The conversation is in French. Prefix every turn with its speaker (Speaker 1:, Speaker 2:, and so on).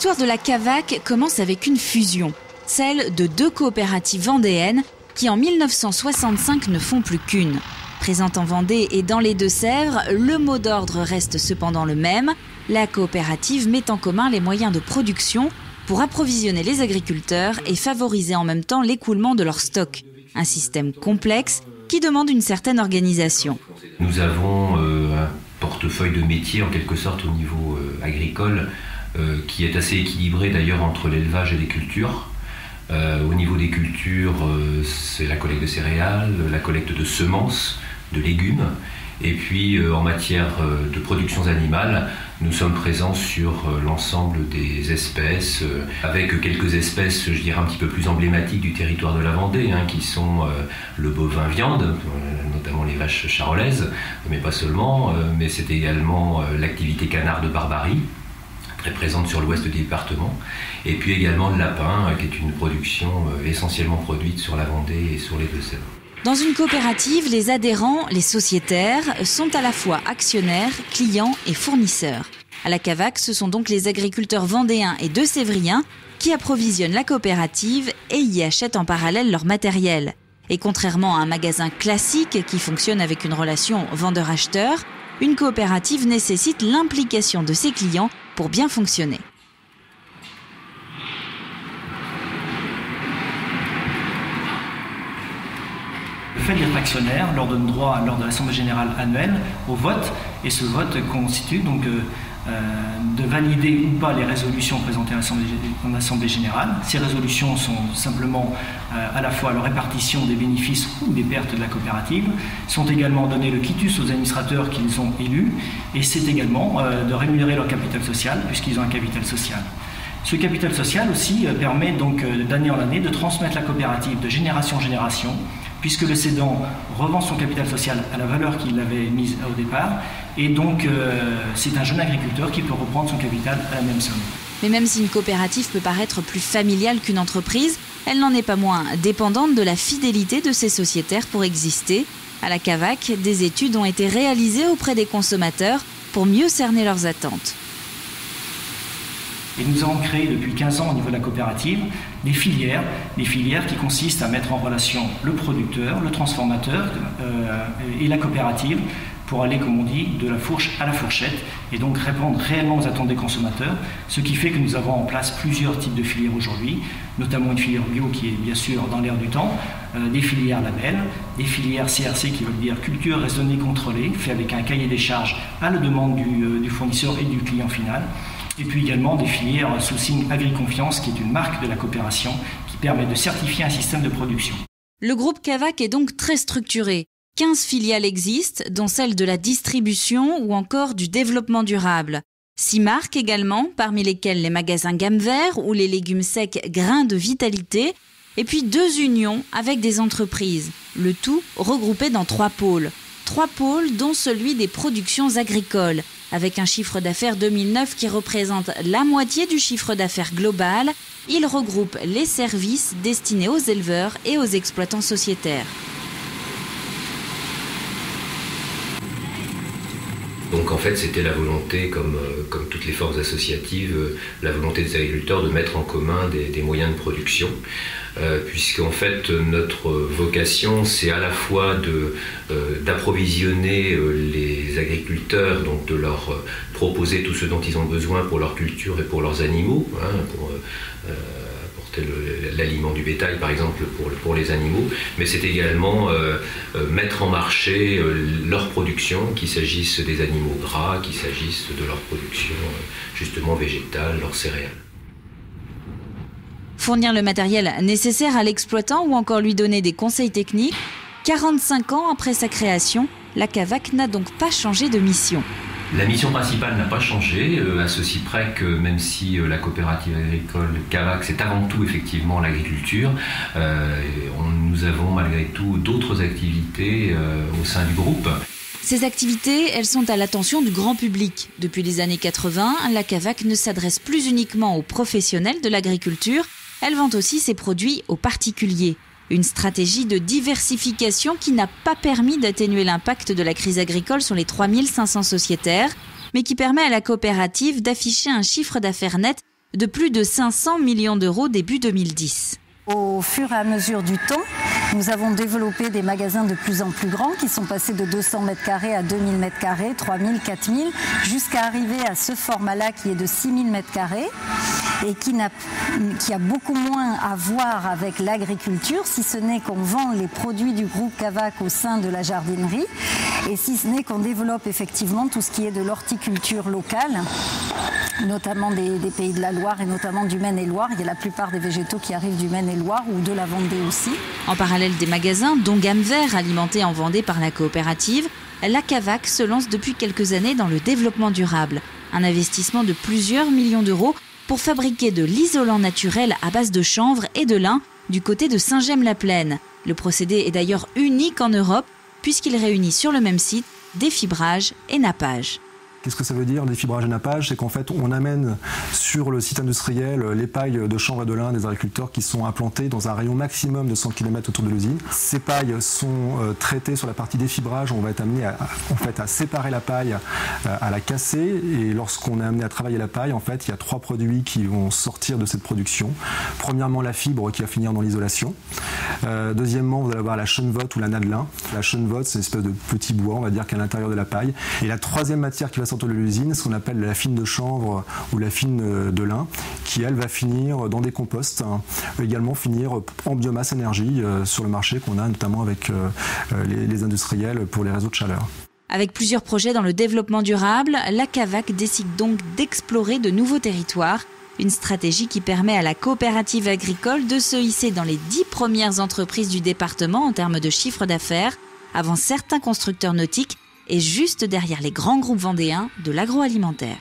Speaker 1: L'histoire de la Cavac commence avec une fusion, celle de deux coopératives vendéennes qui en 1965 ne font plus qu'une. Présente en Vendée et dans les Deux-Sèvres, le mot d'ordre reste cependant le même. La coopérative met en commun les moyens de production pour approvisionner les agriculteurs et favoriser en même temps l'écoulement de leurs stocks. Un système complexe qui demande une certaine organisation.
Speaker 2: Nous avons un portefeuille de métiers en quelque sorte au niveau agricole qui est assez équilibré d'ailleurs entre l'élevage et les cultures. Au niveau des cultures, c'est la collecte de céréales, la collecte de semences, de légumes. Et puis en matière de productions animales, nous sommes présents sur l'ensemble des espèces, avec quelques espèces, je dirais, un petit peu plus emblématiques du territoire de la Vendée, qui sont le bovin viande, notamment les vaches charolaises, mais pas seulement, mais c'est également l'activité canard de Barbarie, très présente sur l'ouest du département, et puis également le lapin, qui est une production essentiellement produite sur la Vendée et sur les Deux-Sèvres.
Speaker 1: Dans une coopérative, les adhérents, les sociétaires, sont à la fois actionnaires, clients et fournisseurs. À la Cavac, ce sont donc les agriculteurs vendéens et deux-sévriens qui approvisionnent la coopérative et y achètent en parallèle leur matériel. Et contrairement à un magasin classique qui fonctionne avec une relation vendeur-acheteur, une coopérative nécessite l'implication de ses clients pour bien fonctionner.
Speaker 3: Le fait d'être actionnaire leur donne droit, lors de l'Assemblée générale annuelle, au vote, et ce vote constitue donc de valider ou pas les résolutions présentées en Assemblée générale. Ces résolutions sont simplement à la fois la répartition des bénéfices ou des pertes de la coopérative, sont également données le quitus aux administrateurs qu'ils ont élus, et c'est également de rémunérer leur capital social, puisqu'ils ont un capital social. Ce capital social aussi permet donc d'année en année de transmettre la coopérative de génération en génération, puisque le cédant revend son capital social à la valeur qu'il avait mise au départ, et donc c'est un jeune agriculteur qui peut reprendre son capital à la même somme.
Speaker 1: Mais même si une coopérative peut paraître plus familiale qu'une entreprise, elle n'en est pas moins dépendante de la fidélité de ses sociétaires pour exister. À la Cavac, des études ont été réalisées auprès des consommateurs pour mieux cerner leurs attentes.
Speaker 3: Et nous avons créé depuis 15 ans au niveau de la coopérative des filières qui consistent à mettre en relation le producteur, le transformateur et la coopérative pour aller, comme on dit, de la fourche à la fourchette et donc répondre réellement aux attentes des consommateurs, ce qui fait que nous avons en place plusieurs types de filières aujourd'hui, notamment une filière bio qui est bien sûr dans l'air du temps, des filières label, des filières CRC qui veut dire culture raisonnée contrôlée, fait avec un cahier des charges à la demande du fournisseur et du client final. Et puis également des filières sous signe Agriconfiance, qui est une marque de la coopération qui permet de certifier un système de production.
Speaker 1: Le groupe Cavac est donc très structuré. 15 filiales existent, dont celle de la distribution ou encore du développement durable. 6 marques également, parmi lesquelles les magasins gamme vert ou les légumes secs grains de vitalité. Et puis 2 unions avec des entreprises, le tout regroupé dans 3 pôles. 3 pôles dont celui des productions agricoles, avec un chiffre d'affaires 2009 qui représente la moitié du chiffre d'affaires global. Il regroupe les services destinés aux éleveurs et aux exploitants sociétaires.
Speaker 2: Donc en fait, c'était la volonté, comme toutes les forces associatives, la volonté des agriculteurs de mettre en commun des moyens de production, puisqu'en fait notre vocation, c'est à la fois d'approvisionner les agriculteurs, donc de leur proposer tout ce dont ils ont besoin pour leur culture et pour leurs animaux, pour l'aliment du bétail par exemple pour les animaux, mais c'est également mettre en marché leur production, qu'il s'agisse des animaux gras, qu'il s'agisse de leur production justement végétale, leurs céréales.
Speaker 1: Fournir le matériel nécessaire à l'exploitant ou encore lui donner des conseils techniques. 45 ans après sa création, la Cavac n'a donc pas changé de mission.
Speaker 2: La mission principale n'a pas changé, à ceci près que même si la coopérative agricole Cavac, c'est avant tout effectivement l'agriculture, nous avons malgré tout d'autres activités au sein du groupe.
Speaker 1: Ces activités, elles sont à l'attention du grand public. Depuis les années 80, la Cavac ne s'adresse plus uniquement aux professionnels de l'agriculture, elle vend aussi ses produits aux particuliers. Une stratégie de diversification qui n'a pas permis d'atténuer l'impact de la crise agricole sur les 3500 sociétaires, mais qui permet à la coopérative d'afficher un chiffre d'affaires net de plus de 500 millions d'euros début 2010.
Speaker 4: Au fur et à mesure du temps, nous avons développé des magasins de plus en plus grands qui sont passés de 200 m² à 2000 m², 3000, 4000, jusqu'à arriver à ce format-là qui est de 6000 m² et qui a beaucoup moins à voir avec l'agriculture, si ce n'est qu'on vend les produits du groupe Cavac au sein de la jardinerie et si ce n'est qu'on développe effectivement tout ce qui est de l'horticulture locale, notamment des pays de la Loire et notamment du Maine-et-Loire. Il y a la plupart des végétaux qui arrivent du Maine-et-Loire ou de la Vendée aussi.
Speaker 1: En parallèle des magasins, dont Gamme Vert, alimentés en Vendée par la coopérative, la Cavac se lance depuis quelques années dans le développement durable. Un investissement de plusieurs millions d'euros pour fabriquer de l'isolant naturel à base de chanvre et de lin du côté de Saint-Gemme-la-Plaine. Le procédé est d'ailleurs unique en Europe puisqu'il réunit sur le même site défibrage et nappage.
Speaker 5: Qu'est-ce que ça veut dire, défibrage et nappage? C'est qu'en fait, on amène sur le site industriel les pailles de chanvre et de lin des agriculteurs qui sont implantées dans un rayon maximum de 100 km autour de l'usine. Ces pailles sont traitées sur la partie défibrage. On va être amené à séparer la paille, à la casser. Et lorsqu'on est amené à travailler la paille, en fait, il y a 3 produits qui vont sortir de cette production. Premièrement, la fibre qui va finir dans l'isolation. Deuxièmement, vous allez avoir la chenvotte ou la nadelin. La chenvotte, c'est une espèce de petit bois, on va dire, qui est à l'intérieur de la paille. Et la troisième matière qui va sortir de l'usine, ce qu'on appelle la fine de chanvre ou la fine de lin, qui elle va finir dans des composts, également finir en biomasse énergie sur le marché qu'on a notamment avec les industriels pour les réseaux de chaleur.
Speaker 1: Avec plusieurs projets dans le développement durable, la Cavac décide donc d'explorer de nouveaux territoires. Une stratégie qui permet à la coopérative agricole de se hisser dans les 10 premières entreprises du département en termes de chiffre d'affaires, avant certains constructeurs nautiques et juste derrière les grands groupes vendéens de l'agroalimentaire.